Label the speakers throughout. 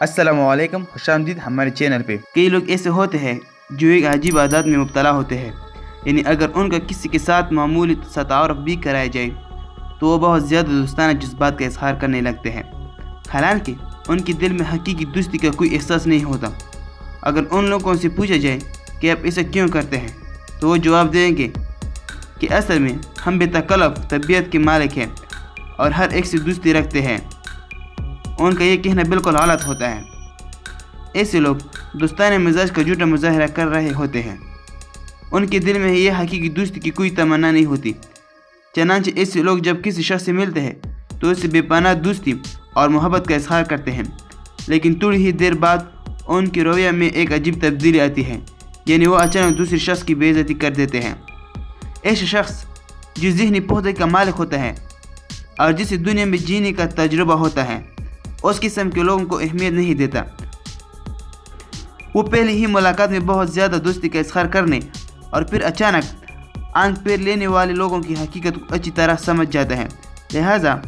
Speaker 1: अस्सलाम वालेकुम, खुशामदीद हमारे चैनल पे। कई लोग ऐसे होते हैं जो एक अजीब आदत में मुब्तला होते हैं, यानी अगर उनका किसी के साथ मामूली सा तारुफ भी कराया जाए तो वो बहुत ज़्यादा दोस्ताना जज्बात का इजहार करने लगते हैं, हालांकि उनके दिल में हकीकी दोस्ती का कोई एहसास नहीं होता। अगर उन लोगों से पूछा जाए कि आप ऐसा क्यों करते हैं तो वो जवाब देंगे कि असल में हम बेतकल्लफ तबीयत के मालिक हैं और हर एक से दोस्ती रखते हैं। उनका ये कहना बिल्कुल गलत होता है। ऐसे लोग दोस्ताना मिजाज का झूठा मुजाहरा कर रहे होते हैं। उनके दिल में यह हकीकी दोस्ती की कोई तमन्ना नहीं होती। चनांचे ऐसे लोग जब किसी शख्स से मिलते हैं तो उससे बेपनाह दोस्ती और मोहब्बत का इजहार करते हैं, लेकिन थोड़ी ही देर बाद उनके रवैया में एक अजीब तब्दीली आती है, यानी वो अचानक दूसरे शख्स की बेइज्जती कर देते हैं। ऐसे शख्स जो ज़हनी पौधे का मालिक होता है और जिसे दुनिया में जीने का तजुर्बा होता है, उस किस्म के लोगों को अहमियत नहीं देता। वो पहली ही मुलाकात में बहुत ज़्यादा दोस्ती का इजहार करने और फिर अचानक आंख पैर लेने वाले लोगों की हकीकत को अच्छी तरह समझ जाता है। लिहाजा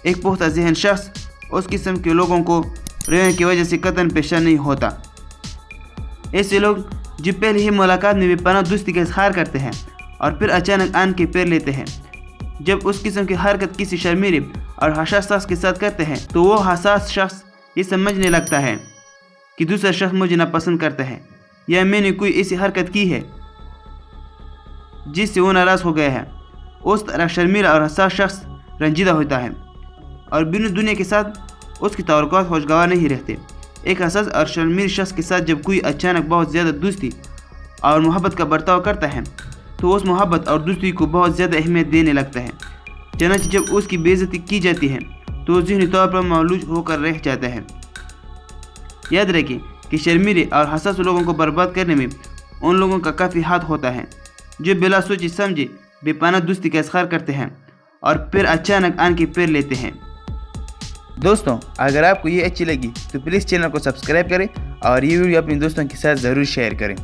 Speaker 1: एक पुख्ता ज़हन शख्स उस किस्म के लोगों को रवैये की वजह से कतन पेशा नहीं होता। ऐसे लोग जो पहली ही मुलाकात में बेपनाह दोस्ती का इजहार करते हैं और फिर अचानक आंख के पैर लेते हैं, जब उस किस्म की हरकत किसी शर्मीले और हसास शख्स के साथ करते हैं तो वो हसास शख्स ये समझने लगता है कि दूसरा शख्स मुझे नापसंद करता है या मैंने कोई ऐसी हरकत की है जिससे वो नाराज़ हो गया है। उस तरह शर्मीला और हसास शख्स रंजीदा होता है और बिनु दुनिया के साथ उसकी तवक्कुआत खुशगवार नहीं रहते। एक हसास और शर्मील शख्स के साथ जब कोई अचानक बहुत ज़्यादा दोस्ती और मोहब्बत का बर्ताव करता है तो उस मोहब्बत और दोस्ती को बहुत ज़्यादा अहमियत देने लगता है। चनांचे जब उसकी बेइज्जती की जाती है तो वो ज़हनी तौर पर मालूज होकर रह जाता है। याद रखें कि शर्मीले और हसास लोगों को बर्बाद करने में उन लोगों का काफ़ी हाथ होता है जो बिला सोचे समझे बेपनाह दोस्ती का इजहार करते हैं और फिर अचानक आन के पैर लेते हैं। दोस्तों, अगर आपको ये अच्छी लगी तो प्लीज़ चैनल को सब्सक्राइब करें और ये वीडियो अपने दोस्तों के साथ ज़रूर शेयर करें।